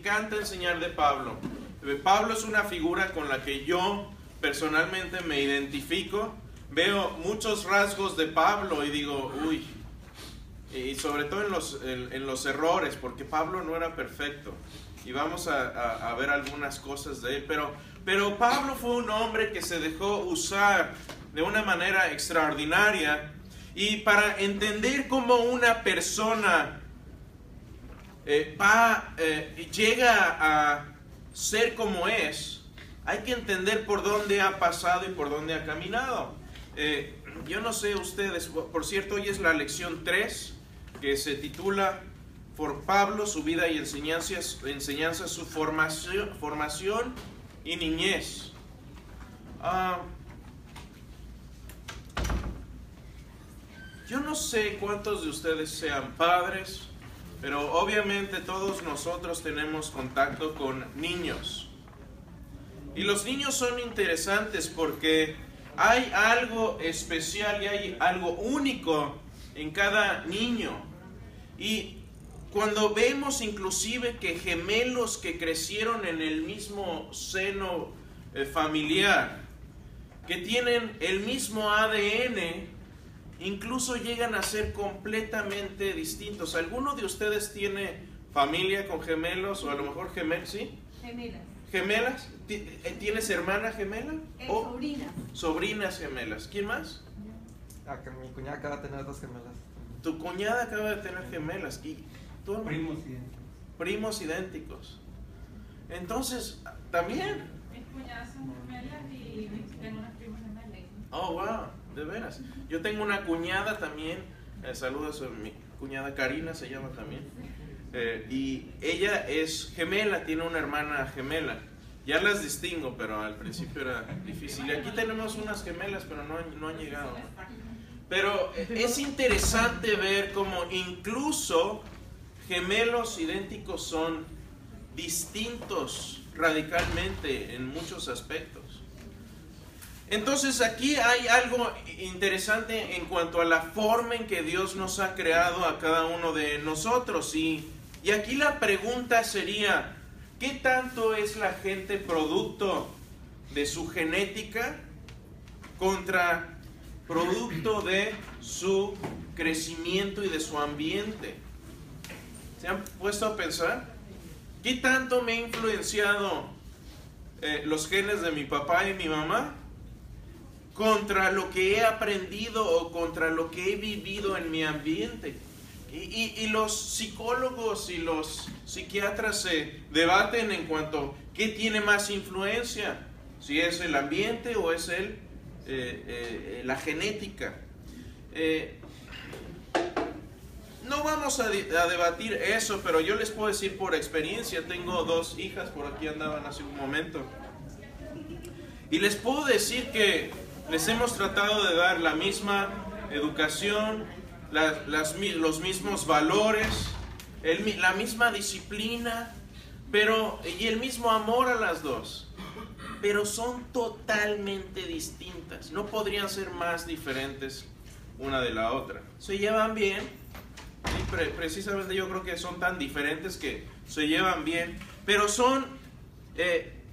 encanta enseñar de Pablo. Pablo es una figura con la que yo personalmente me identifico. Veo muchos rasgos de Pablo y digo, uy, y sobre todo en los errores, porque Pablo no era perfecto. Y vamos a ver algunas cosas de él, pero Pablo fue un hombre que se dejó usar de una manera extraordinaria. Y para entender cómo una persona llega a ser como es, hay que entender por dónde ha pasado y por dónde ha caminado. Yo no sé ustedes, por cierto, hoy es la lección 3, que se titula Por Pablo, su vida y enseñanza, su formación y niñez. Yo no sé cuántos de ustedes sean padres, pero obviamente todos nosotros tenemos contacto con niños. Y los niños son interesantes porque hay algo especial y hay algo único en cada niño. Y cuando vemos inclusive que gemelos que crecieron en el mismo seno familiar, que tienen el mismo ADN, incluso llegan a ser completamente distintos. ¿Alguno de ustedes tiene familia con gemelos o a lo mejor gemelos? ¿Sí? Gemelas. ¿Gemelas? ¿Tienes hermana gemela? Sobrinas. Sobrinas gemelas. ¿Quién más? Que mi cuñada acaba de tener 2 gemelas. Tu cuñada acaba de tener gemelas. ¿Y tú? Primos idénticos. Primos idénticos. Entonces, también. Mis cuñadas son gemelas y tengo unas primas gemelas. Oh, wow, de veras. Yo tengo una cuñada también. Saludos a mi cuñada Karina, se llama también. Y ella es gemela, tiene una hermana gemela. Ya las distingo, pero al principio era difícil. Y aquí tenemos unas gemelas, pero no han llegado. Pero es interesante ver cómo incluso gemelos idénticos son distintos radicalmente en muchos aspectos. Entonces aquí hay algo interesante en cuanto a la forma en que Dios nos ha creado a cada uno de nosotros. Y aquí la pregunta sería, ¿qué tanto es la gente producto de su genética contra producto de su crecimiento y de su ambiente? ¿Se han puesto a pensar? ¿Qué tanto me ha influenciado los genes de mi papá y mi mamá contra lo que he aprendido o contra lo que he vivido en mi ambiente? Y los psicólogos y los psiquiatras se debaten en cuanto a qué tiene más influencia, si es el ambiente o es la genética. No vamos a debatir eso, pero yo les puedo decir por experiencia, tengo 2 hijas, por aquí andaban hace un momento, y les puedo decir que les hemos tratado de dar la misma educación, los mismos valores, la misma disciplina, y el mismo amor a las 2. Pero son totalmente distintas. No podrían ser más diferentes una de la otra. Se llevan bien. Y precisamente yo creo que son tan diferentes que se llevan bien. Pero son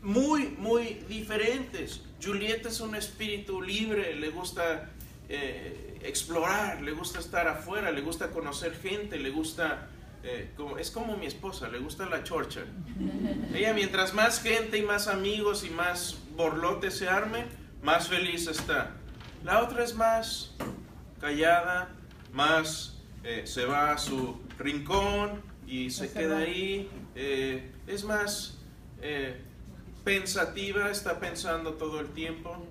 muy, muy diferentes. Julieta es un espíritu libre. Le gusta explorar. Le gusta estar afuera. Le gusta conocer gente. Le gusta... es como mi esposa, le gusta la chorcha. Ella, mientras más gente y más amigos y más borlote se arme, más feliz está. La otra es más callada, más se va a su rincón y se queda ahí. Es más pensativa, está pensando todo el tiempo.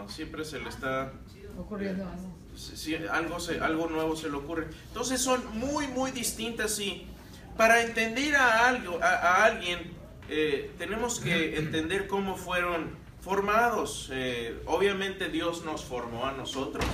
Siempre se le está ocurriendo algo. Si algo nuevo se le ocurre. Entonces son muy, muy distintas. Y para entender a alguien, tenemos que entender cómo fueron formados. Obviamente Dios nos formó a nosotros.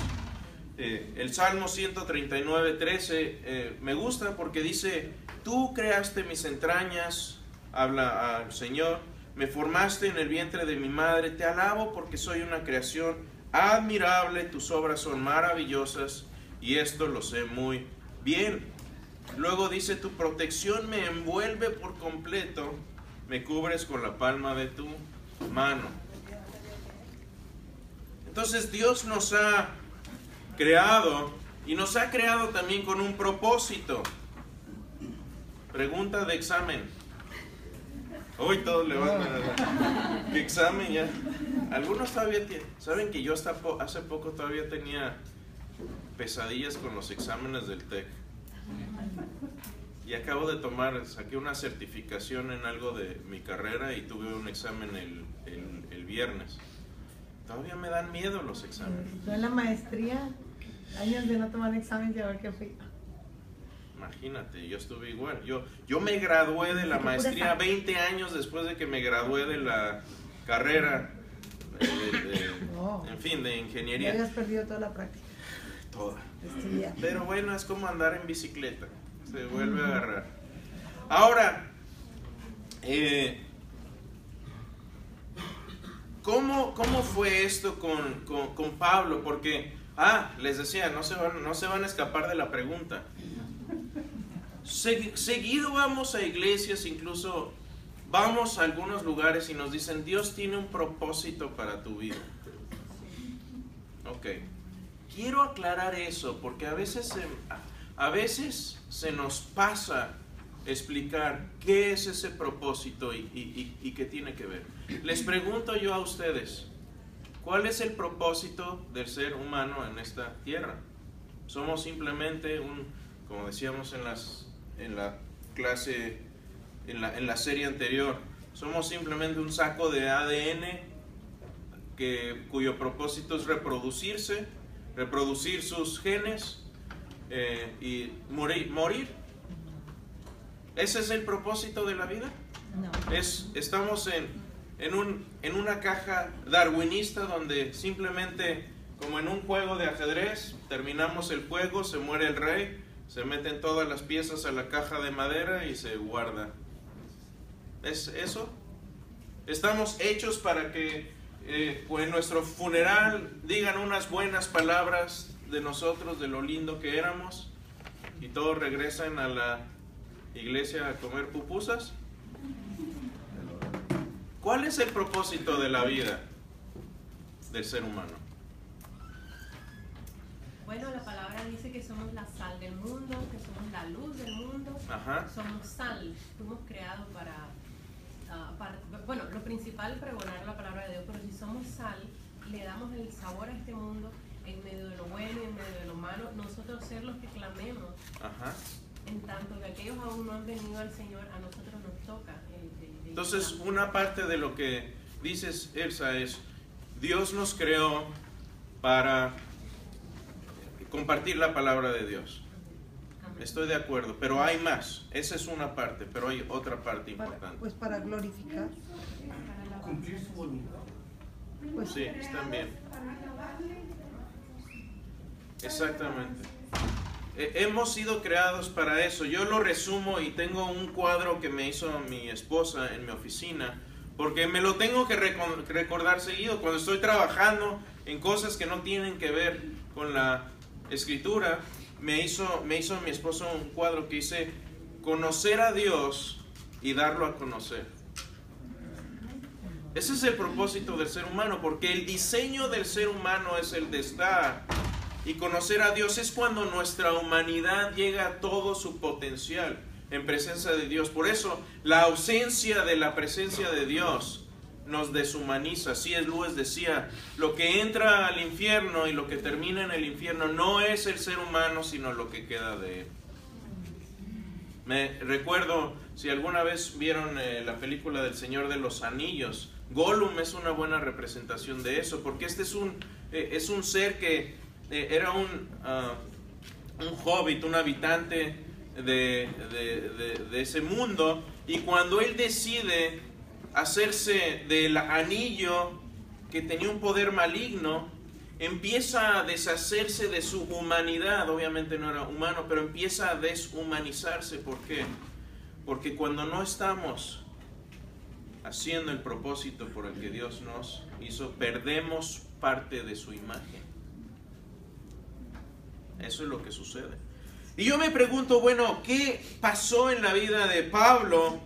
El Salmo 139:13 me gusta porque dice: tú creaste mis entrañas, habla al Señor, me formaste en el vientre de mi madre, te alabo porque soy una creación admirable, tus obras son maravillosas y esto lo sé muy bien. Luego dice, tu protección me envuelve por completo, me cubres con la palma de tu mano. Entonces Dios nos ha creado y nos ha creado también con un propósito. Pregunta de examen. Hoy todos levantan el examen ya. Algunos todavía saben que yo hasta hace poco todavía tenía pesadillas con los exámenes del TEC. Y acabo de saqué una certificación en algo de mi carrera y tuve un examen el viernes. Todavía me dan miedo los exámenes. Yo en la maestría, años de no tomar examen y a ver qué fui. Imagínate, yo estuve igual. Yo me gradué de la maestría 20 años después de que me gradué de la carrera en fin, de ingeniería. Ya habías perdido toda la práctica. Toda. Estudiar. Pero bueno, es como andar en bicicleta. Se vuelve a agarrar. Ahora, ¿cómo fue esto con Pablo? Porque, les decía, no se van a escapar de la pregunta. Seguido vamos a iglesias, incluso vamos a algunos lugares y nos dicen, Dios tiene un propósito para tu vida. Ok. Quiero aclarar eso porque a veces se nos pasa explicar qué es ese propósito y qué tiene que ver. Les pregunto yo a ustedes, ¿cuál es el propósito del ser humano en esta tierra? Somos simplemente como decíamos en la clase, en la serie anterior, somos simplemente un saco de ADN cuyo propósito es reproducir sus genes y morir. ¿Ese es el propósito de la vida? No. Estamos en una caja darwinista donde simplemente, como en un juego de ajedrez, terminamos el juego, se muere el rey, se meten todas las piezas a la caja de madera y se guarda. ¿Es eso? Estamos hechos para que en nuestro funeral digan unas buenas palabras de nosotros, de lo lindo que éramos, y todos regresan a la iglesia a comer pupusas. ¿Cuál es el propósito de la vida del ser humano? Bueno, la palabra dice que somos la sal del mundo, que somos la luz del mundo. Ajá. Somos sal, fuimos creados para bueno, lo principal es pregonar la palabra de Dios, pero si somos sal, le damos el sabor a este mundo en medio de lo bueno y en medio de lo malo, nosotros ser los que clamemos. Ajá. En tanto que aquellos aún no han venido al Señor, a nosotros nos toca. Entonces, una parte de lo que dices, Elsa, es Dios nos creó para compartir la palabra de Dios. Estoy de acuerdo, pero hay más. Esa es una parte, pero hay otra parte importante. Pues para glorificar. Cumplir su voluntad. Pues, Sí, están bien. Exactamente. Hemos sido creados para eso. Yo lo resumo y tengo un cuadro que me hizo mi esposa en mi oficina, porque me lo tengo que recordar seguido cuando estoy trabajando en cosas que no tienen que ver con la escritura. Me hizo mi esposo un cuadro que dice conocer a Dios y darlo a conocer. Ese es el propósito del ser humano, porque el diseño del ser humano es el de estar y conocer a Dios. Es cuando nuestra humanidad llega a todo su potencial en presencia de Dios. Por eso la ausencia de la presencia de Dios nos deshumaniza. C.S. Lewis decía, lo que entra al infierno y lo que termina en el infierno no es el ser humano, sino lo que queda de él. Me recuerdo, si alguna vez vieron la película del Señor de los Anillos, Gollum es una buena representación de eso, porque este es un ser que era un hobbit, un habitante de ese mundo, y cuando él decide hacerse del anillo que tenía un poder maligno, empieza a deshacerse de su humanidad. Obviamente no era humano, pero empieza a deshumanizarse. ¿Por qué? Porque cuando no estamos haciendo el propósito por el que Dios nos hizo, perdemos parte de su imagen. Eso es lo que sucede. Y yo me pregunto, bueno, ¿qué pasó en la vida de Pablo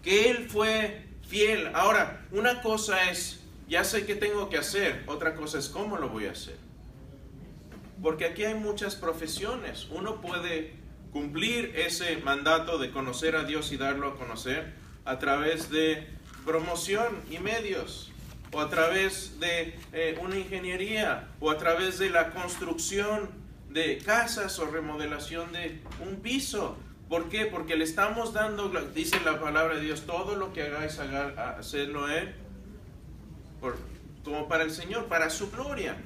que él fue fiel? Ahora, una cosa es, ya sé qué tengo que hacer, otra cosa es cómo lo voy a hacer. Porque aquí hay muchas profesiones. Uno puede cumplir ese mandato de conocer a Dios y darlo a conocer a través de promoción y medios, o a través de una ingeniería, o a través de la construcción de casas o remodelación de un piso. ¿Por qué? Porque le estamos dando, dice la palabra de Dios, todo lo que hagáis, hacedlo como para el Señor, para su gloria.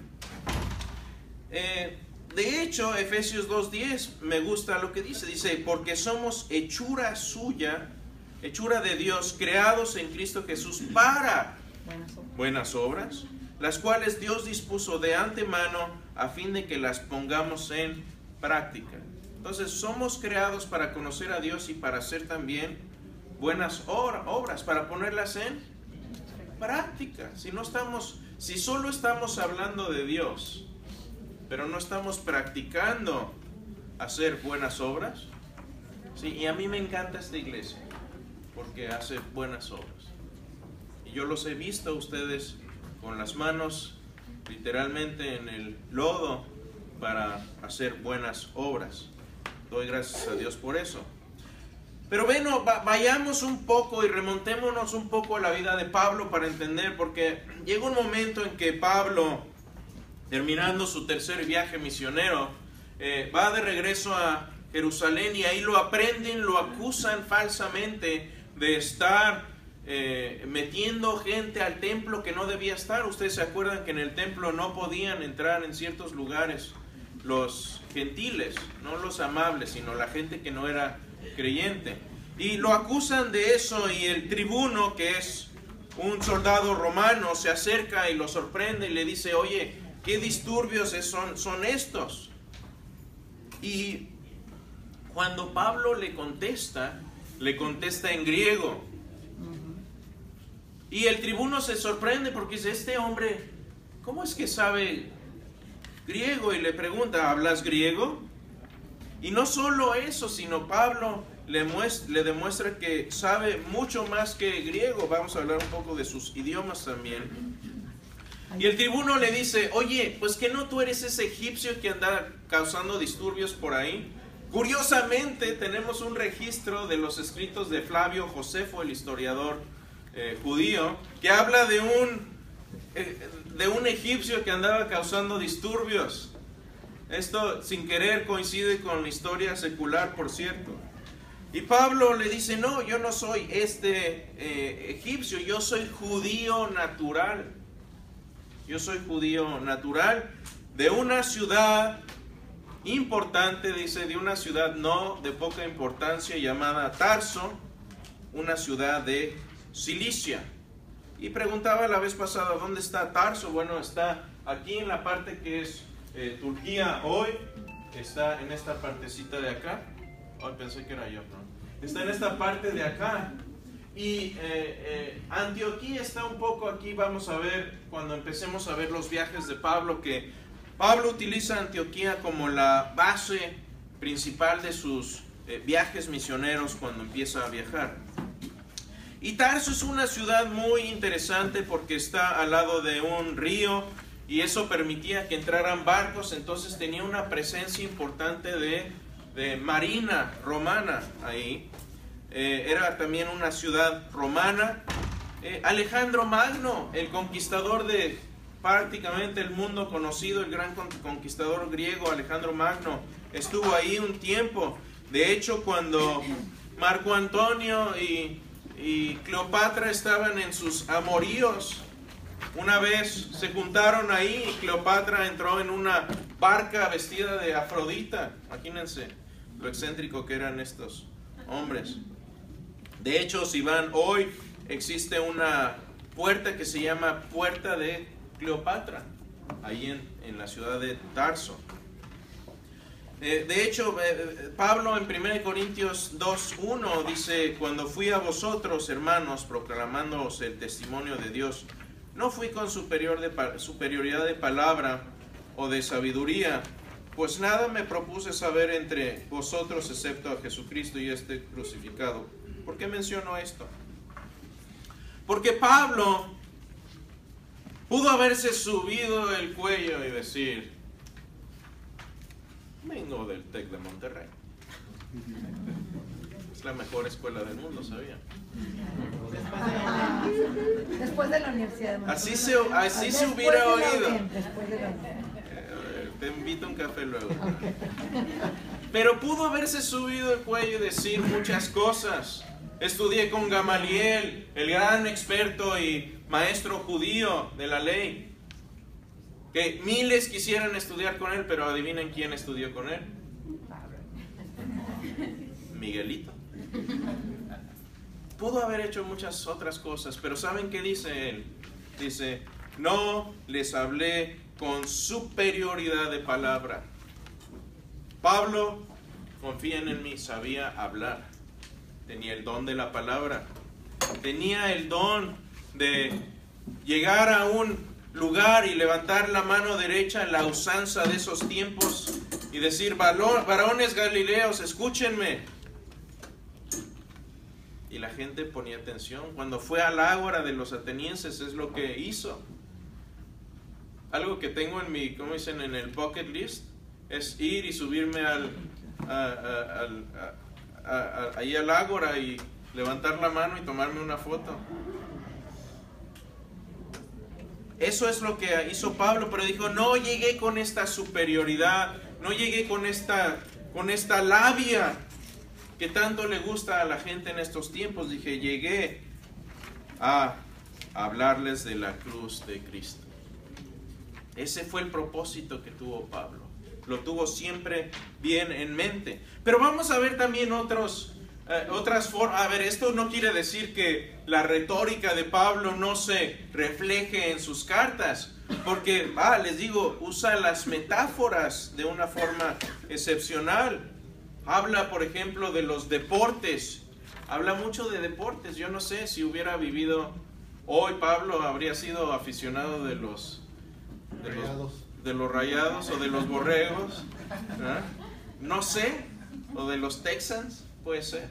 De hecho, Efesios 2:10 me gusta lo que dice, porque somos hechura suya, hechura de Dios, creados en Cristo Jesús para buenas obras, las cuales Dios dispuso de antemano a fin de que las pongamos en práctica. Entonces somos creados para conocer a Dios y para hacer también buenas obras, para ponerlas en práctica. Si solo estamos hablando de Dios, pero no estamos practicando hacer buenas obras, ¿sí? Y a mí me encanta esta iglesia, porque hace buenas obras. Y yo los he visto a ustedes con las manos literalmente en el lodo para hacer buenas obras. Doy gracias a Dios por eso. Pero bueno, vayamos un poco y remontémonos un poco a la vida de Pablo para entender, porque llega un momento en que Pablo, terminando su tercer viaje misionero, va de regreso a Jerusalén y ahí lo aprenden, lo acusan falsamente de estar metiendo gente al templo que no debía estar. Ustedes se acuerdan que en el templo no podían entrar en ciertos lugares los gentiles, no los amables, sino la gente que no era creyente. Y lo acusan de eso, y el tribuno, que es un soldado romano, se acerca y lo sorprende y le dice, oye, ¿qué disturbios son estos? Y cuando Pablo le contesta en griego. Y el tribuno se sorprende porque dice, este hombre, ¿cómo es que sabe griego? Y le pregunta, ¿hablas griego? Y no solo eso, sino Pablo le demuestra que sabe mucho más que griego. Vamos a hablar un poco de sus idiomas también. Y el tribuno le dice, oye, pues que no tú eres ese egipcio que anda causando disturbios por ahí. Curiosamente tenemos un registro de los escritos de Flavio Josefo, el historiador judío, que habla de un egipcio que andaba causando disturbios. Esto sin querer coincide con la historia secular, por cierto. Y Pablo le dice, no, yo no soy egipcio, yo soy judío natural. Yo soy judío natural de una ciudad importante, dice, de una ciudad no de poca importancia llamada Tarso, una ciudad de Cilicia. Y preguntaba la vez pasada, ¿dónde está Tarso? Bueno, está aquí en la parte que es Turquía hoy, está en esta partecita de acá. Oh, pensé que era yo, ¿no? Está en esta parte de acá. Y Antioquía está un poco aquí. Vamos a ver, cuando empecemos a ver los viajes de Pablo, que Pablo utiliza Antioquía como la base principal de sus viajes misioneros cuando empieza a viajar. Y Tarso es una ciudad muy interesante porque está al lado de un río y eso permitía que entraran barcos, entonces tenía una presencia importante de marina romana ahí. Era también una ciudad romana. Alejandro Magno, el conquistador de prácticamente el mundo conocido, el gran conquistador griego Alejandro Magno, estuvo ahí un tiempo. De hecho, cuando Marco Antonio y Cleopatra estaban en sus amoríos, una vez se juntaron ahí y Cleopatra entró en una barca vestida de Afrodita. Imagínense lo excéntrico que eran estos hombres. De hecho, si van hoy, existe una puerta que se llama Puerta de Cleopatra, ahí en la ciudad de Tarso. De hecho, Pablo en 1 Corintios 2:1 dice, cuando fui a vosotros, hermanos, proclamándoos el testimonio de Dios, no fui con superioridad de palabra o de sabiduría, pues nada me propuse saber entre vosotros excepto a Jesucristo y este crucificado. ¿Por qué menciono esto? Porque Pablo pudo haberse subido el cuello y decir: vengo del TEC de Monterrey. Es la mejor escuela del mundo, ¿sabía? Después de la Universidad de Monterrey. Así se hubiera oído. Después de la Te invito a un café luego. Pero pudo haberse subido el cuello y decir muchas cosas. Estudié con Gamaliel, el gran experto y maestro judío de la ley. Que miles quisieran estudiar con él, pero adivinen quién estudió con él. Miguelito. Pudo haber hecho muchas otras cosas, pero ¿saben qué dice él? Dice: no les hablé con superioridad de palabra. Pablo, confíen en mí, sabía hablar. Tenía el don de la palabra. Tenía el don de llegar a un lugar y levantar la mano derecha, la usanza de esos tiempos, y decir: varones galileos, escúchenme. Y la gente ponía atención. Cuando fue al ágora de los atenienses, es lo que hizo. Algo que tengo en mi, ¿cómo dicen?, en el bucket list, es ir y subirme ahí al ágora y levantar la mano y tomarme una foto. Eso es lo que hizo Pablo, pero dijo: no llegué con esta superioridad, no llegué con esta labia que tanto le gusta a la gente en estos tiempos. Dije: llegué a hablarles de la cruz de Cristo. Ese fue el propósito que tuvo Pablo. Lo tuvo siempre bien en mente. Pero vamos a ver también otras formas. A ver, esto no quiere decir que la retórica de Pablo no se refleje en sus cartas, porque, les digo, usa las metáforas de una forma excepcional. Habla, por ejemplo, de los deportes. Habla mucho de deportes. Yo no sé si hubiera vivido hoy, Pablo habría sido aficionado de los Rayados o de los Borregos, ¿eh? No sé, o de los Texans, puede ser.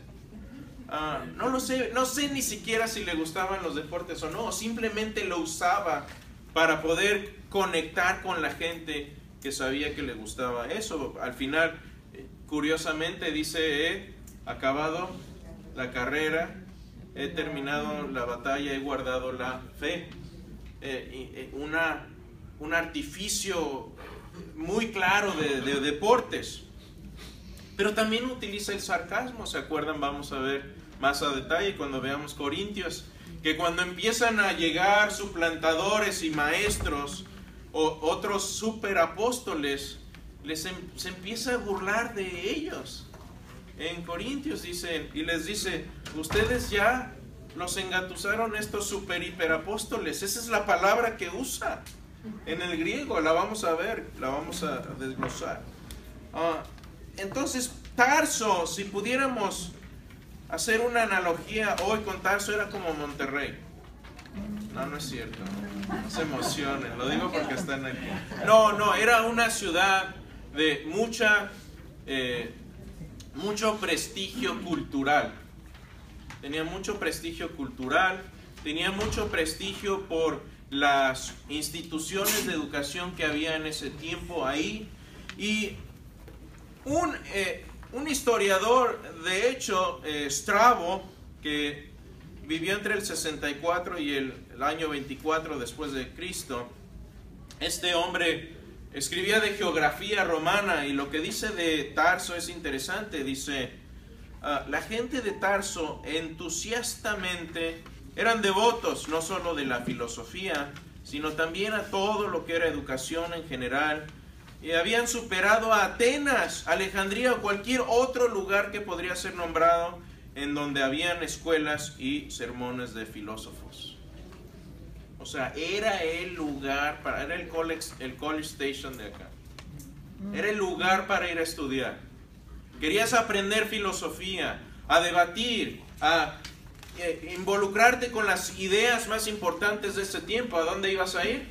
No lo sé, no sé ni siquiera si le gustaban los deportes o no, o simplemente lo usaba para poder conectar con la gente que sabía que le gustaba eso. Al final, curiosamente, dice: he acabado la carrera, he terminado la batalla, he guardado la fe. Un artificio muy claro de deportes. Pero también utiliza el sarcasmo, ¿se acuerdan? Vamos a ver más a detalle cuando veamos Corintios, que cuando empiezan a llegar suplantadores y maestros o otros superapóstoles, se empieza a burlar de ellos. En Corintios dicen, y les dice: ustedes ya los engatusaron estos super hiperapóstoles. Esa es la palabra que usa en el griego, la vamos a ver, la vamos a desglosar. Entonces, Tarso, si pudiéramos hacer una analogía hoy con Tarso, era como Monterrey. No es cierto, no se emocionen, lo digo porque están aquí. No, era una ciudad de mucho prestigio cultural. Tenía mucho prestigio cultural, tenía mucho prestigio por las instituciones de educación que había en ese tiempo ahí. Y un historiador, de hecho, Strabo, que vivió entre el 64 y el año 24 después de Cristo, este hombre escribía de geografía romana, y lo que dice de Tarso es interesante. Dice: la gente de Tarso entusiastamente eran devotos no solo de la filosofía, sino también a todo lo que era educación en general, y habían superado a Atenas, Alejandría o cualquier otro lugar que podría ser nombrado en donde habían escuelas y sermones de filósofos. O sea, era el lugar era el college station de acá. Era el lugar para ir a estudiar. Querías aprender filosofía, a debatir, a involucrarte con las ideas más importantes de ese tiempo. ¿A dónde ibas a ir?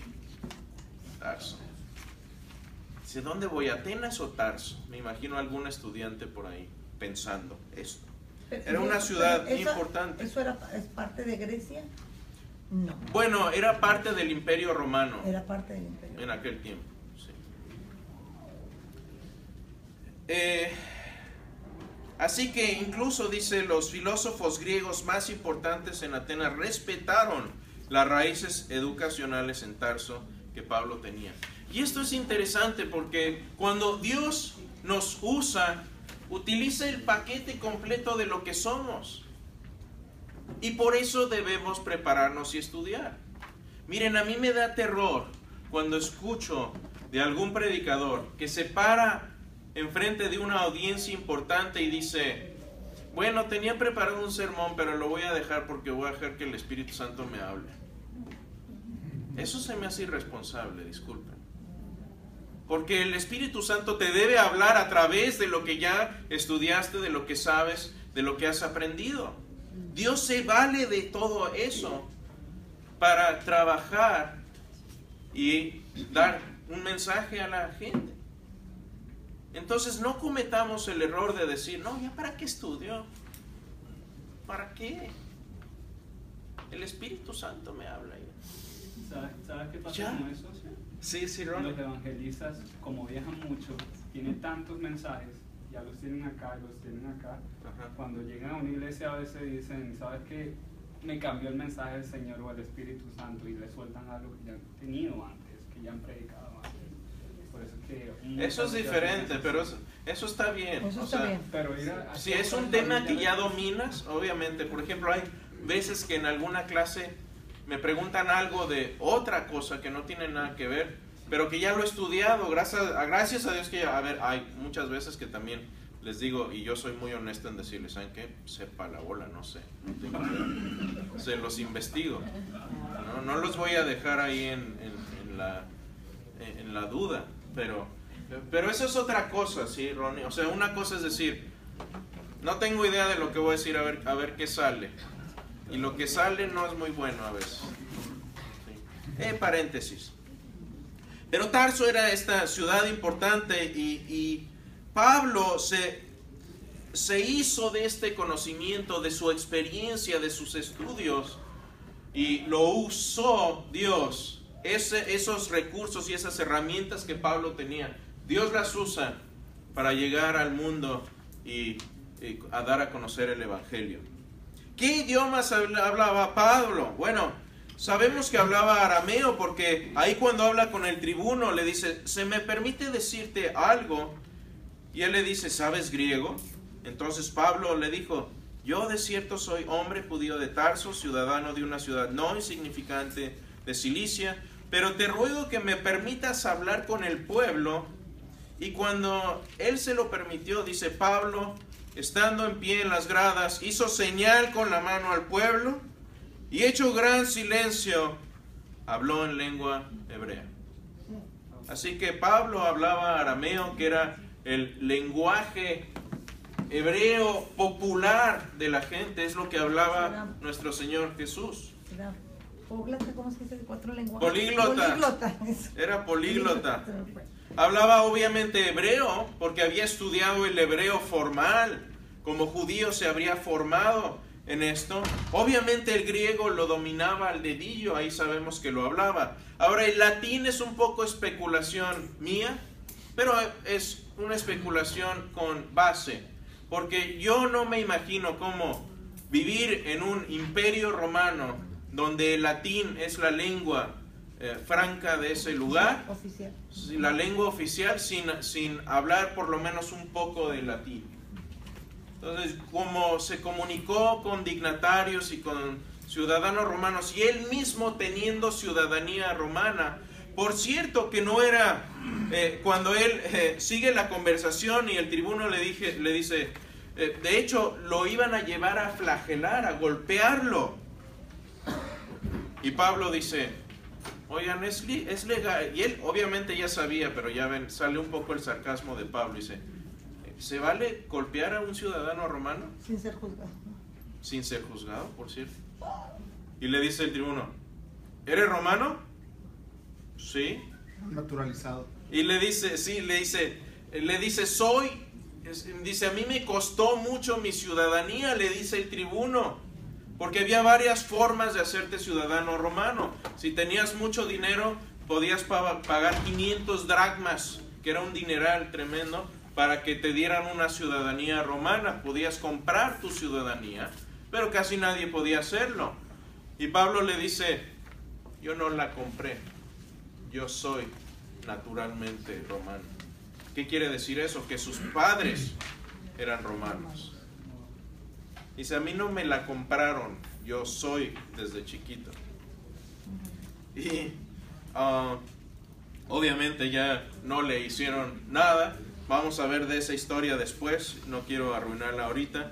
Tarso. Dice, ¿dónde voy? ¿Atenas o Tarso? Me imagino algún estudiante por ahí pensando esto. Era una ciudad importante. ¿Eso es parte de Grecia? No. Bueno, era parte del Imperio Romano. Era parte del Imperio. En aquel tiempo, sí. Así que incluso dice, los filósofos griegos más importantes en Atenas respetaron las raíces educacionales en Tarso que Pablo tenía. Y esto es interesante porque cuando Dios nos usa, utiliza el paquete completo de lo que somos. Y por eso debemos prepararnos y estudiar. Miren, a mí me da terror cuando escucho de algún predicador que se para enfrente de una audiencia importante y dice, bueno, tenía preparado un sermón, pero lo voy a dejar porque voy a dejar que el Espíritu Santo me hable. Eso se me hace irresponsable, disculpen. Porque el Espíritu Santo te debe hablar a través de lo que ya estudiaste, de lo que sabes, de lo que has aprendido. Dios se vale de todo eso para trabajar y dar un mensaje a la gente. Entonces no cometamos el error de decir, no, ¿ya para qué estudio? ¿Para qué? El Espíritu Santo me habla. ¿Sabes qué pasa ¿Ya? con eso? Sí, Ron. Los evangelistas, como viajan mucho, tienen tantos mensajes, ya los tienen acá, los tienen acá. Ajá. Cuando llegan a una iglesia a veces dicen, ¿sabes qué? Me cambió el mensaje del Señor o el Espíritu Santo, y le sueltan algo que ya han tenido antes, que ya han predicado antes. Por eso es que Eso es diferente, pero eso está bien. Eso O está sea, bien. pero si es un tema que ya dominas, obviamente, por ejemplo, hay veces que en alguna clase me preguntan algo de otra cosa que no tiene nada que ver, pero que ya lo he estudiado, gracias a Dios que ya, a ver, hay muchas veces que también les digo, y yo soy muy honesto en decirles, ¿saben qué? Sepa la bola, no sé, no tengo idea. Se los investigo, no los voy a dejar ahí en la duda, pero eso es otra cosa, ¿sí, Ronnie? O sea, una cosa es decir, no tengo idea de lo que voy a decir, a ver qué sale. Y lo que sale no es muy bueno a veces. Sí. Paréntesis. Pero Tarso era esta ciudad importante y Pablo se hizo de este conocimiento, de su experiencia, de sus estudios, y lo usó Dios. Esos recursos y esas herramientas que Pablo tenía, Dios las usa para llegar al mundo y a dar a conocer el Evangelio. ¿Qué idiomas hablaba Pablo? Bueno, sabemos que hablaba arameo porque ahí cuando habla con el tribuno le dice, ¿se me permite decirte algo? Y él le dice, ¿sabes griego? Entonces Pablo le dijo, yo de cierto soy hombre judío de Tarso, ciudadano de una ciudad no insignificante de Cilicia, pero te ruego que me permitas hablar con el pueblo. Y cuando él se lo permitió, dice Pablo, estando en pie en las gradas, hizo señal con la mano al pueblo y hecho gran silencio, habló en lengua hebrea. Así que Pablo hablaba arameo, que era el lenguaje hebreo popular de la gente, es lo que hablaba nuestro Señor Jesús. Era políglota, ¿cómo se dice? 4 lenguajes. Políglota. Era políglota. Hablaba obviamente hebreo, porque había estudiado el hebreo formal. Como judío se habría formado en esto. Obviamente el griego lo dominaba al dedillo, ahí sabemos que lo hablaba. Ahora el latín es un poco especulación mía, pero es una especulación con base. Porque yo no me imagino cómo vivir en un imperio romano donde el latín es la lengua franca de ese lugar, Oficial. la lengua oficial, sin hablar por lo menos un poco de latín. Entonces, como se comunicó con dignatarios y con ciudadanos romanos, y él mismo teniendo ciudadanía romana, por cierto que no era, cuando él sigue la conversación y el tribuno le dice, de hecho lo iban a llevar a flagelar, a golpearlo, y Pablo dice, oigan, es legal, y él obviamente ya sabía, pero ya ven, sale un poco el sarcasmo de Pablo, dice, ¿se vale golpear a un ciudadano romano? Sin ser juzgado. Sin ser juzgado, por cierto. Y le dice el tribuno, ¿eres romano? Sí. Naturalizado. Y le dice, dice, a mí me costó mucho mi ciudadanía, le dice el tribuno, porque había varias formas de hacerte ciudadano romano. Si tenías mucho dinero, podías pagar 500 dracmas, que era un dineral tremendo, para que te dieran una ciudadanía romana. Podías comprar tu ciudadanía, pero casi nadie podía hacerlo. Y Pablo le dice, yo no la compré, yo soy naturalmente romano. ¿Qué quiere decir eso? Que sus padres eran romanos. Dice, a mí no me la compraron, yo soy desde chiquito. Y obviamente ya no le hicieron nada. Vamos a ver de esa historia después, no quiero arruinarla ahorita.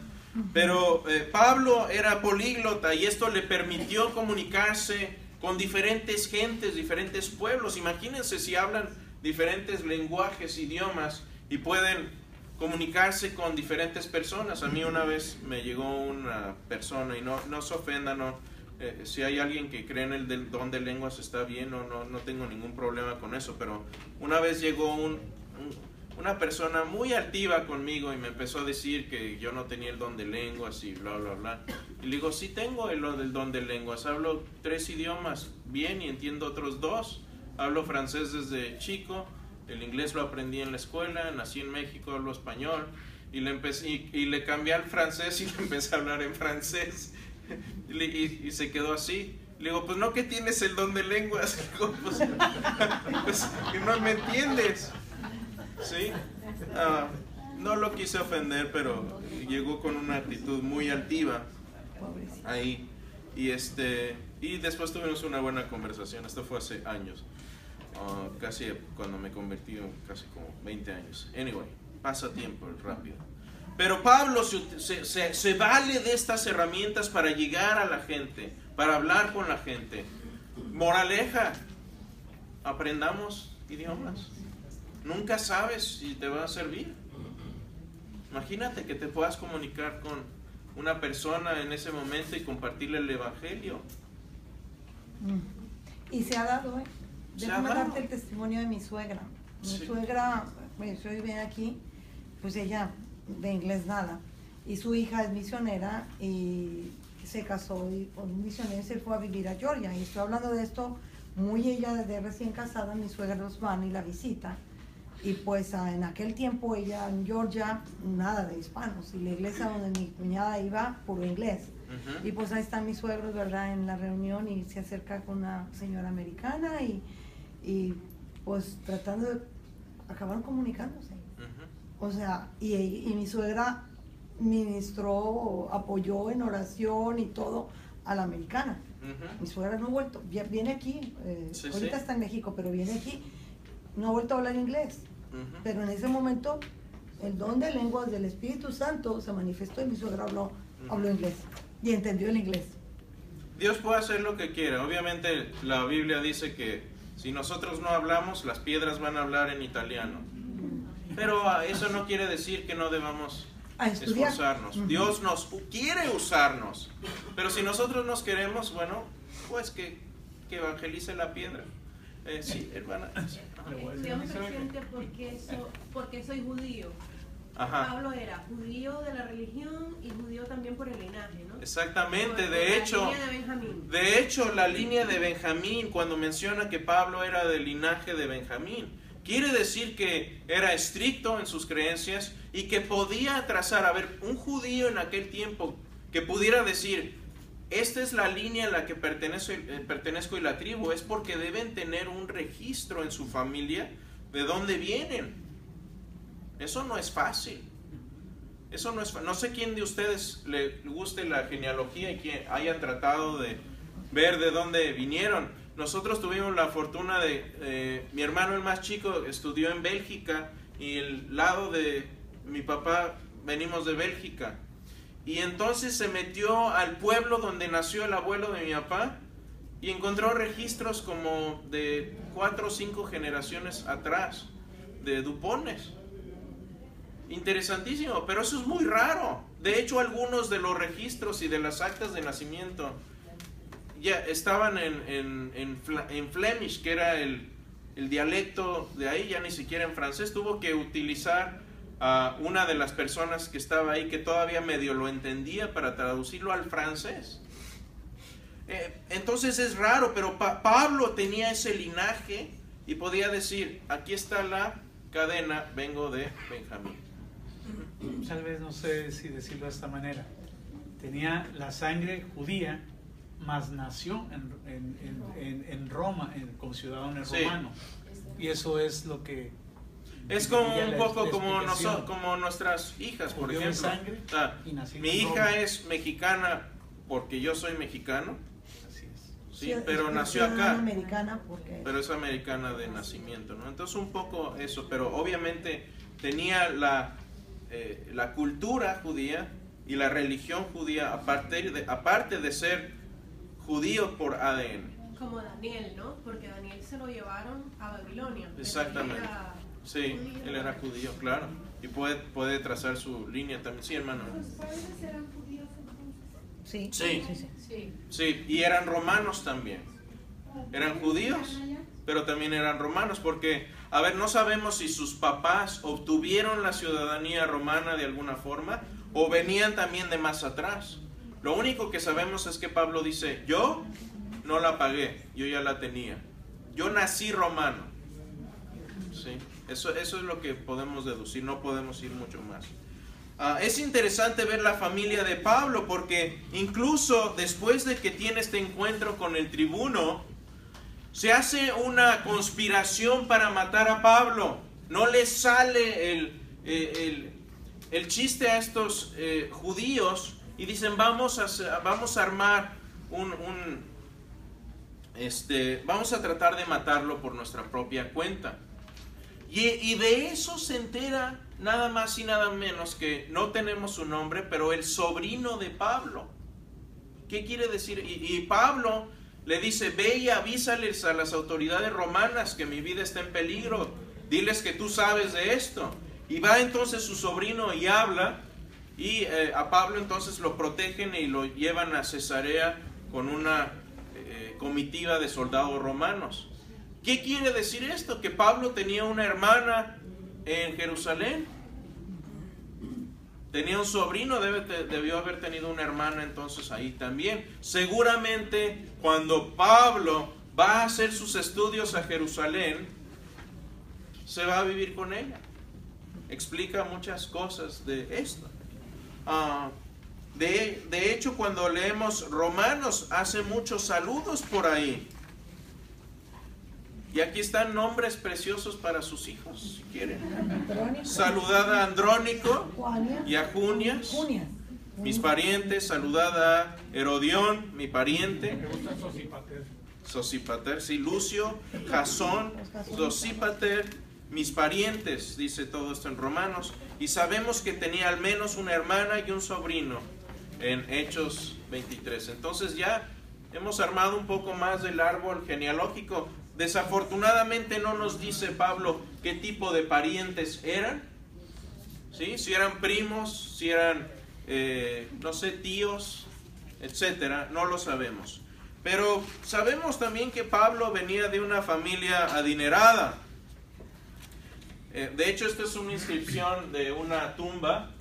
Pero Pablo era políglota y esto le permitió comunicarse con diferentes gentes, diferentes pueblos. Imagínense si hablan diferentes lenguajes, idiomas, y pueden comunicarse con diferentes personas. A mí una vez me llegó una persona, y no se ofenda, si hay alguien que cree en el don de lenguas está bien, no tengo ningún problema con eso, pero una vez llegó una persona muy altiva conmigo y me empezó a decir que yo no tenía el don de lenguas y bla bla bla. Y le digo, sí tengo el don de lenguas, hablo 3 idiomas bien y entiendo otros 2. Hablo francés desde chico, el inglés lo aprendí en la escuela, nací en México, hablo español, y le cambié al francés y le empecé a hablar en francés. Y se quedó así. Le digo, pues no que tienes el don de lenguas. Digo, pues que no me entiendes. ¿Sí? No lo quise ofender, pero llegó con una actitud muy altiva ahí. Y después tuvimos una buena conversación. Esto fue hace años. Casi cuando me convertí, casi como 20 años. Anyway, pasa tiempo rápido. Pero Pablo se vale de estas herramientas para llegar a la gente, para hablar con la gente. Moraleja, aprendamos idiomas. Nunca sabes si te va a servir. Imagínate que te puedas comunicar con una persona en ese momento y compartirle el evangelio. Y se ha dado, Se ha Déjame dado. darte el testimonio de mi suegra. Mi Sí. suegra, pues yo vive aquí, pues ella de inglés nada. Y su hija es misionera y se casó con un misionero y se fue a vivir a Georgia. Y estoy hablando de esto muy ella desde recién casada, mi suegra los van y la visita. Y pues en aquel tiempo ella en Georgia, nada de hispanos. Y la iglesia donde mi cuñada iba, puro inglés. Ujú. Y pues ahí están mis suegros, ¿verdad? En la reunión y se acerca con una señora americana y pues tratando de acabar comunicándose. Ujú. O sea, y mi suegra ministró, apoyó en oración y todo a la americana. Ujú. Mi suegra no ha vuelto, viene aquí, Sí, ahorita sí. está en México, pero viene aquí, no ha vuelto a hablar inglés. Ujú. Pero en ese momento el don de lenguas del Espíritu Santo se manifestó y mi suegra habló inglés y entendió el inglés. Dios puede hacer lo que quiera. Obviamente la Biblia dice que si nosotros no hablamos, las piedras van a hablar en italiano. Pero eso no quiere decir que no debamos A estudiar. esforzarnos. Ujú. Dios nos quiere usarnos. Pero si nosotros nos queremos, bueno, pues que evangelice la piedra. Sí, hermana. Estudiamos consciente porque soy judío. Ajá. Pablo era judío de la religión y judío también por el linaje, ¿no? Exactamente, Por de la hecho, línea de Benjamín. la línea de Benjamín, cuando menciona que Pablo era del linaje de Benjamín, quiere decir que era estricto en sus creencias y que podía trazar, a ver, un judío en aquel tiempo que pudiera decir, esta es la línea a la que pertenezco y la tribu, es porque deben tener un registro en su familia de dónde vienen. Eso no es fácil. Eso no es fácil. No sé quién de ustedes le guste la genealogía y que hayan tratado de ver de dónde vinieron. Nosotros tuvimos la fortuna de, mi hermano el más chico estudió en Bélgica y el lado de mi papá venimos de Bélgica. Y entonces se metió al pueblo donde nació el abuelo de mi papá y encontró registros como de 4 o 5 generaciones atrás de Dupones. Interesantísimo, pero eso es muy raro. De hecho, algunos de los registros y de las actas de nacimiento ya estaban en Flemish, que era el dialecto de ahí, ya ni siquiera en francés, tuvo que utilizar a una de las personas que estaba ahí que todavía medio lo entendía para traducirlo al francés. Entonces es raro, pero Pablo tenía ese linaje y podía decir, aquí está la cadena, vengo de Benjamín. Tal vez no sé si decirlo de esta manera. Tenía la sangre judía, mas nació en Roma, como ciudadano romano. Y eso es lo que... Es como un poco como nuestras hijas, por ejemplo. Sangre, mi hija es mexicana porque yo soy mexicano. Así es. Sí, pero nació acá. Americana pero es americana de nacimiento, ¿no? Entonces un poco eso, pero obviamente tenía la cultura judía y la religión judía, aparte de ser judío por ADN. Como Daniel, ¿no? Porque Daniel se lo llevaron a Babilonia. Exactamente. Sí, él era judío, claro. Y puede trazar su línea también. Sí, hermano. ¿Sus padres eran judíos entonces? Sí. Sí, y eran romanos también. Eran judíos, pero también eran romanos, porque, a ver, no sabemos si sus papás obtuvieron la ciudadanía romana de alguna forma o venían también de más atrás. Lo único que sabemos es que Pablo dice, yo no la pagué, yo ya la tenía. Yo nací romano. ¿Sí? Eso es lo que podemos deducir, no podemos ir mucho más. Es interesante ver la familia de Pablo, porque incluso después de que tiene este encuentro con el tribuno, se hace una conspiración para matar a Pablo. No les sale el chiste a estos judíos y dicen, vamos a armar vamos a tratar de matarlo por nuestra propia cuenta. Y de eso se entera nada más y nada menos que, no tenemos su nombre, pero el sobrino de Pablo. ¿Qué quiere decir? Y Pablo le dice, ve y avísales a las autoridades romanas que mi vida está en peligro. Diles que tú sabes de esto. Y va entonces su sobrino y habla. Y a Pablo entonces lo protegen y lo llevan a Cesarea con una comitiva de soldados romanos. ¿Qué quiere decir esto? Que Pablo tenía una hermana en Jerusalén. Tenía un sobrino, debió haber tenido una hermana entonces ahí también. Seguramente cuando Pablo va a hacer sus estudios a Jerusalén, se va a vivir con ella. Explica muchas cosas de esto. De hecho, cuando leemos Romanos, hace muchos saludos por ahí. Y aquí están nombres preciosos para sus hijos, si quieren. Saludad a Andrónico y a Junias, mis parientes. Saludad a Herodión, mi pariente. Sosipater, sí. Lucio, Jasón, Sosipater, mis parientes, dice todo esto en Romanos. Y sabemos que tenía al menos una hermana y un sobrino en Hechos 23. Entonces ya hemos armado un poco más del árbol genealógico. Desafortunadamente no nos dice Pablo qué tipo de parientes eran, ¿sí? Si eran primos, si eran, no sé, tíos, etcétera, no lo sabemos. Pero sabemos también que Pablo venía de una familia adinerada. De hecho, esta es una inscripción de una tumba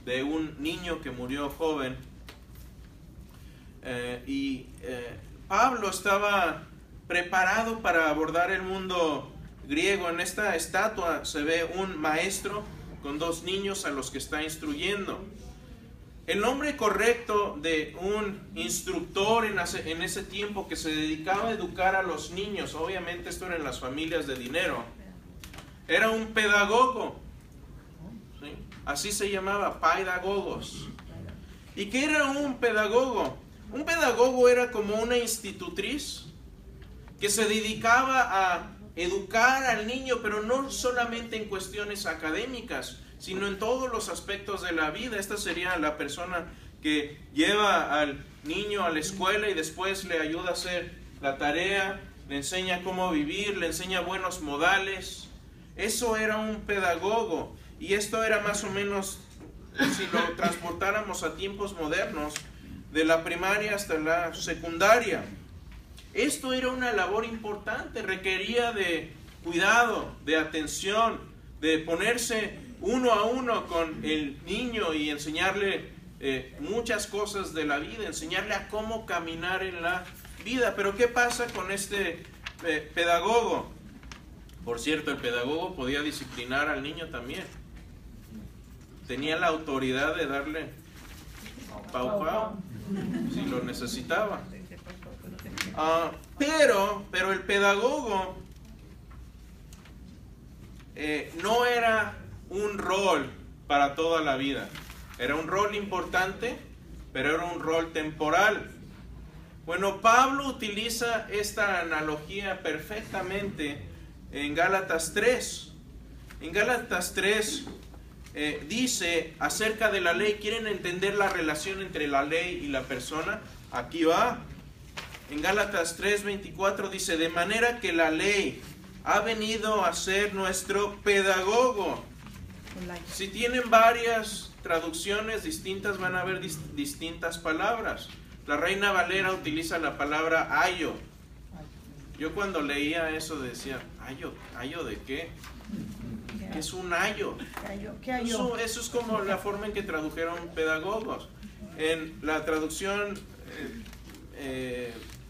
de un niño que murió joven. Pablo estaba preparado para abordar el mundo griego. En esta estatua se ve un maestro con dos niños a los que está instruyendo. El nombre correcto de un instructor en ese tiempo que se dedicaba a educar a los niños, obviamente esto era en las familias de dinero, era un pedagogo, ¿sí? Así se llamaba, paidagogos. ¿Y qué era un pedagogo? Un pedagogo era como una institutriz que se dedicaba a educar al niño, pero no solamente en cuestiones académicas, sino en todos los aspectos de la vida. Esta sería la persona que lleva al niño a la escuela y después le ayuda a hacer la tarea, le enseña cómo vivir, le enseña buenos modales. Eso era un pedagogo. Y esto era más o menos, si lo transportáramos a tiempos modernos, de la primaria hasta la secundaria. Esto era una labor importante, requería de cuidado, de atención, de ponerse uno a uno con el niño y enseñarle muchas cosas de la vida, enseñarle a cómo caminar en la vida. Pero ¿qué pasa con este pedagogo? Por cierto, el pedagogo podía disciplinar al niño también. Tenía la autoridad de darle pau pau si lo necesitaba. Pero el pedagogo no era un rol para toda la vida. Era un rol importante, pero era un rol temporal. Bueno, Pablo utiliza esta analogía perfectamente en Gálatas 3. En Gálatas 3 dice acerca de la ley. ¿Quieren entender la relación entre la ley y la persona? Aquí va. En Gálatas 3:24 dice: de manera que la ley ha venido a ser nuestro pedagogo. Si tienen varias traducciones distintas, van a haber distintas palabras. La Reina Valera utiliza la palabra ayo. Yo cuando leía eso decía, ¿ayo? ¿Ayo de qué? ¿Qué es un ayo? Eso es como la forma en que tradujeron pedagogos. En la traducción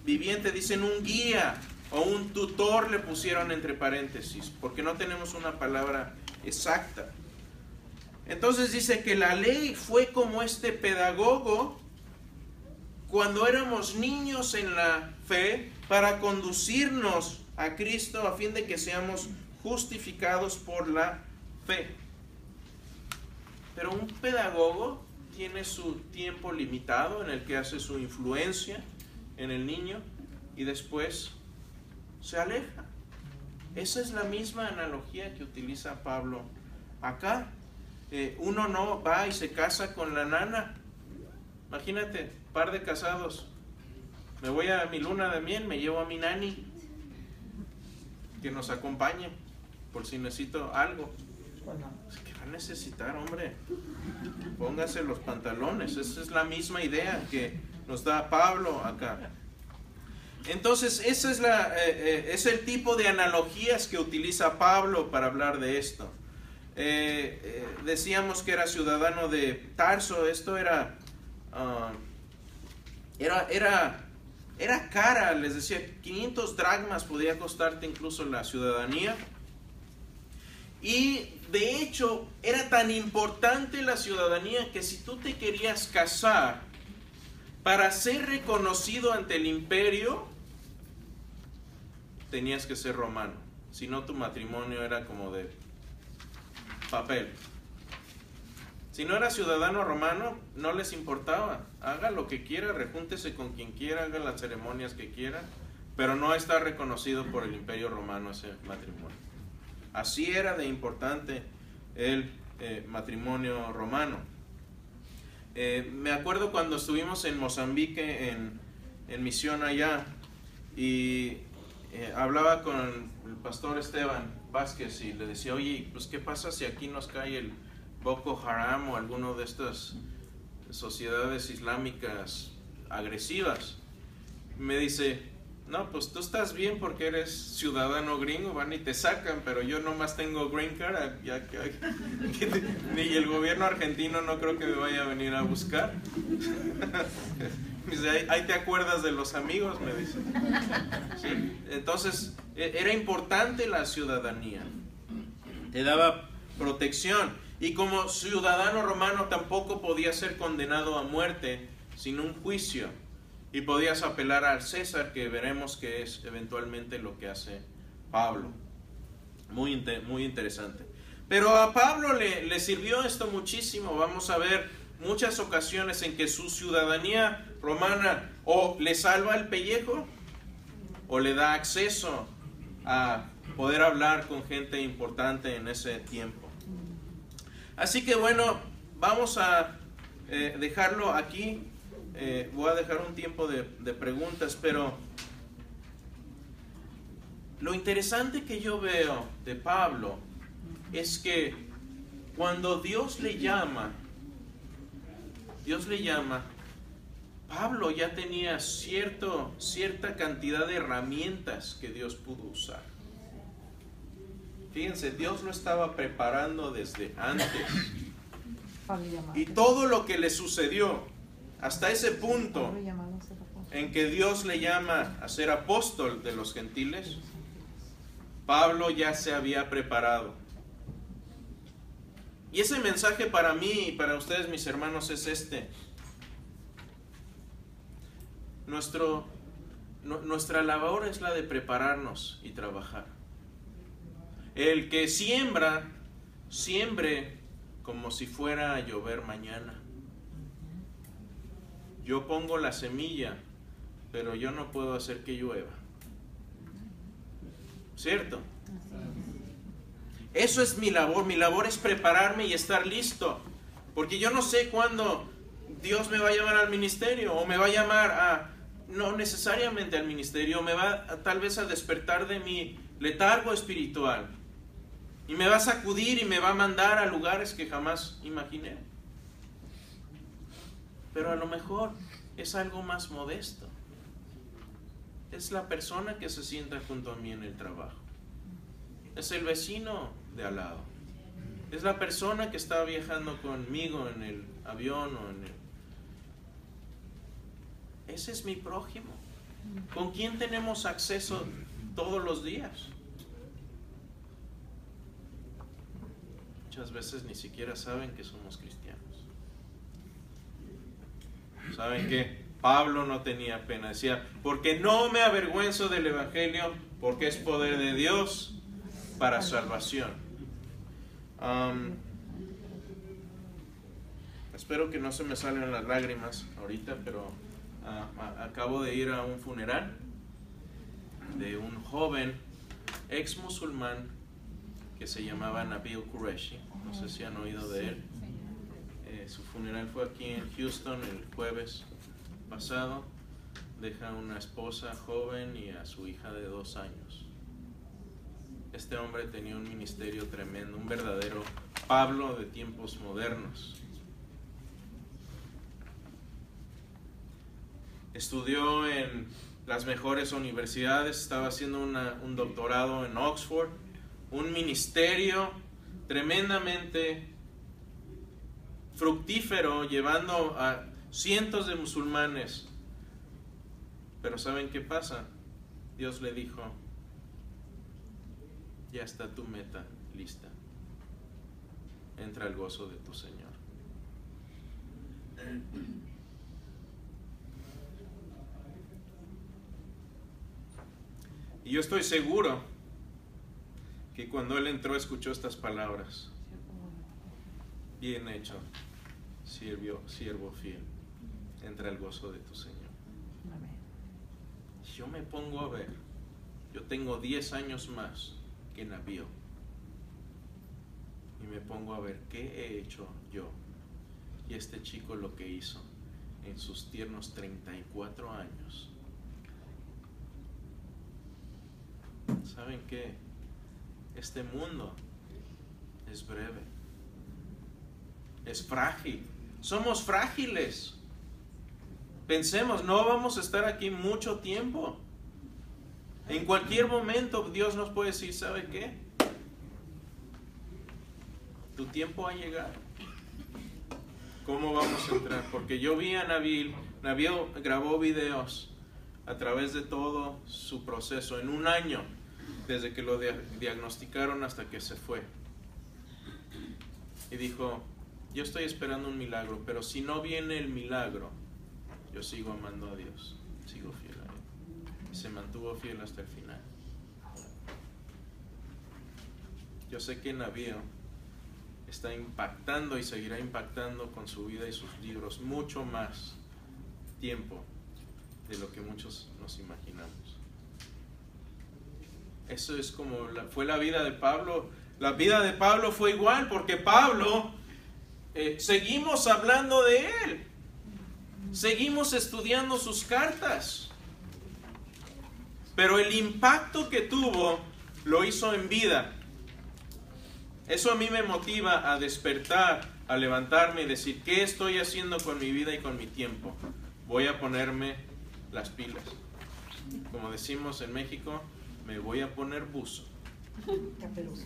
viviente dicen un guía o un tutor, le pusieron entre paréntesis, porque no tenemos una palabra exacta. Entonces dice que la ley fue como este pedagogo cuando éramos niños en la fe, para conducirnos a Cristo a fin de que seamos justificados por la fe. Pero un pedagogo tiene su tiempo limitado en el que hace su influencia en el niño y después se aleja. Esa es la misma analogía que utiliza Pablo acá. Uno no va y se casa con la nana. Imagínate, par de casados. Me voy a mi luna de miel, me llevo a mi nani que nos acompañe por si necesito algo. ¿Qué va a necesitar, hombre? Póngase los pantalones. Esa es la misma idea que nos da Pablo acá. Entonces, esa es el tipo de analogías que utiliza Pablo para hablar de esto. Decíamos que era ciudadano de Tarso. Esto era cara, les decía, 500 dracmas podía costarte incluso la ciudadanía. Y de hecho, era tan importante la ciudadanía que si tú te querías casar, para ser reconocido ante el imperio, tenías que ser romano. Si no, tu matrimonio era como de papel. Si no era ciudadano romano, no les importaba. Haga lo que quiera, rejúntese con quien quiera, haga las ceremonias que quiera, pero no está reconocido por el imperio romano ese matrimonio. Así era de importante el matrimonio romano. Me acuerdo cuando estuvimos en Mozambique en misión allá y hablaba con el pastor Esteban Vázquez y le decía, oye, pues ¿qué pasa si aquí nos cae el Boko Haram o alguno de estas sociedades islámicas agresivas? Me dice, no, pues tú estás bien porque eres ciudadano gringo, van y te sacan, pero yo nomás tengo green card, ni el gobierno argentino no creo que me vaya a venir a buscar. Me dice, ahí te acuerdas de los amigos, me dice. ¿Sí? Entonces, era importante la ciudadanía, te daba protección. Y como ciudadano romano tampoco podía ser condenado a muerte sin un juicio. Y podías apelar al César, que veremos que es eventualmente lo que hace Pablo. Muy interesante. Pero a Pablo le sirvió esto muchísimo. Vamos a ver muchas ocasiones en que su ciudadanía romana o le salva el pellejo o le da acceso a poder hablar con gente importante en ese tiempo. Así que bueno, vamos a dejarlo aquí. Voy a dejar un tiempo de preguntas, pero lo interesante que yo veo de Pablo es que cuando Dios le llama, Pablo ya tenía cierta cantidad de herramientas que Dios pudo usar. Fíjense, Dios lo estaba preparando desde antes. Pablo llamado. Y todo lo que le sucedió hasta ese punto Pablo llamado a ser apóstol. en que Dios le llama a ser apóstol de los gentiles, Pablo ya se había preparado. Y ese mensaje para mí y para ustedes, mis hermanos, es este. Nuestra labor es la de prepararnos y trabajar. El que siembra, siembre como si fuera a llover mañana. Yo pongo la semilla, pero yo no puedo hacer que llueva. ¿Cierto? Eso es mi labor es prepararme y estar listo, porque yo no sé cuándo Dios me va a llamar al ministerio, o me va a llamar no necesariamente al ministerio, me va tal vez a despertar de mi letargo espiritual, y me va a sacudir y me va a mandar a lugares que jamás imaginé. Pero a lo mejor es algo más modesto. Es la persona que se sienta junto a mí en el trabajo. Es el vecino de al lado. Es la persona que está viajando conmigo en el avión o en el... Ese es mi prójimo. ¿Con quién tenemos acceso todos los días? Muchas veces ni siquiera saben que somos cristianos. ¿Saben qué? Pablo no tenía pena. Decía, porque no me avergüenzo del evangelio, porque es poder de Dios para salvación. Espero que no se me salgan las lágrimas ahorita, pero acabo de ir a un funeral de un joven ex musulmán que se llamaba Nabil Qureshi. No sé si han oído de él. Su funeral fue aquí en Houston el jueves pasado. Deja una esposa joven y a su hija de 2 años. Este hombre tenía un ministerio tremendo, un verdadero Pablo de tiempos modernos. Estudió en las mejores universidades, estaba haciendo un doctorado en Oxford, un ministerio tremendamente fructífero, llevando a cientos de musulmanes. Pero ¿saben qué pasa? Dios le dijo, ya está tu meta lista. Entra al gozo de tu Señor. Y yo estoy seguro que cuando él entró escuchó estas palabras: bien hecho, siervo fiel, entra al gozo de tu Señor. Yo me pongo a ver, yo tengo 10 años más que Nabil, y me pongo a ver qué he hecho yo y este chico lo que hizo en sus tiernos 34 años. ¿Saben qué? Este mundo es breve, es frágil, somos frágiles. Pensemos, no vamos a estar aquí mucho tiempo. En cualquier momento Dios nos puede decir, ¿sabe qué? Tu tiempo ha llegado. ¿Cómo vamos a entrar? Porque yo vi a Nabil grabó videos a través de todo su proceso, en un año, desde que lo diagnosticaron hasta que se fue. Y dijo, yo estoy esperando un milagro, pero si no viene el milagro, yo sigo amando a Dios, sigo fiel a Él. Y se mantuvo fiel hasta el final. Yo sé que Nabil está impactando y seguirá impactando con su vida y sus libros mucho más tiempo de lo que muchos nos imaginamos. Eso es como fue la vida de Pablo. La vida de Pablo fue igual, porque Pablo, seguimos hablando de él. Seguimos estudiando sus cartas. Pero el impacto que tuvo lo hizo en vida. Eso a mí me motiva a despertar, a levantarme y decir, ¿qué estoy haciendo con mi vida y con mi tiempo? Voy a ponerme las pilas. Como decimos en México, me voy a poner buzo. Caperuso.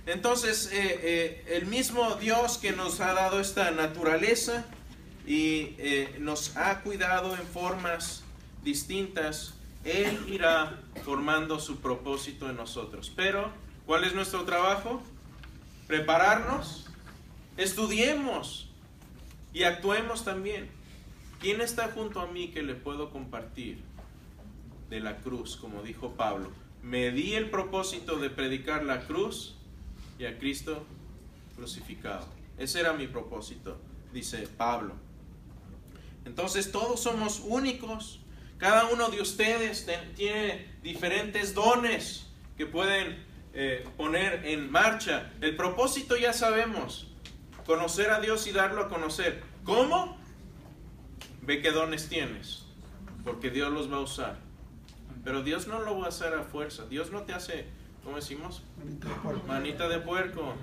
Entonces, el mismo Dios que nos ha dado esta naturaleza y nos ha cuidado en formas distintas, Él irá formando su propósito en nosotros. Pero, ¿cuál es nuestro trabajo? Prepararnos, estudiemos y actuemos también. ¿Quién está junto a mí que le puedo compartir de la cruz? Como dijo Pablo, me di el propósito de predicar la cruz y a Cristo crucificado. Ese era mi propósito, dice Pablo. Entonces todos somos únicos. Cada uno de ustedes tiene diferentes dones que pueden poner en marcha. El propósito ya sabemos: conocer a Dios y darlo a conocer. ¿Cómo? Ve qué dones tienes, porque Dios los va a usar. Pero Dios no lo va a hacer a fuerza. Dios no te hace, ¿cómo decimos? Manita de puerco.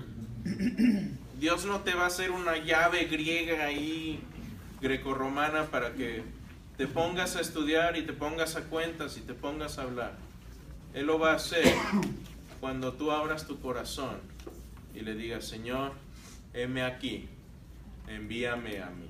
Dios no te va a hacer una llave griega ahí, grecorromana, para que te pongas a estudiar y te pongas a cuentas y te pongas a hablar. Él lo va a hacer cuando tú abras tu corazón y le digas: Señor, heme aquí, envíame a mí.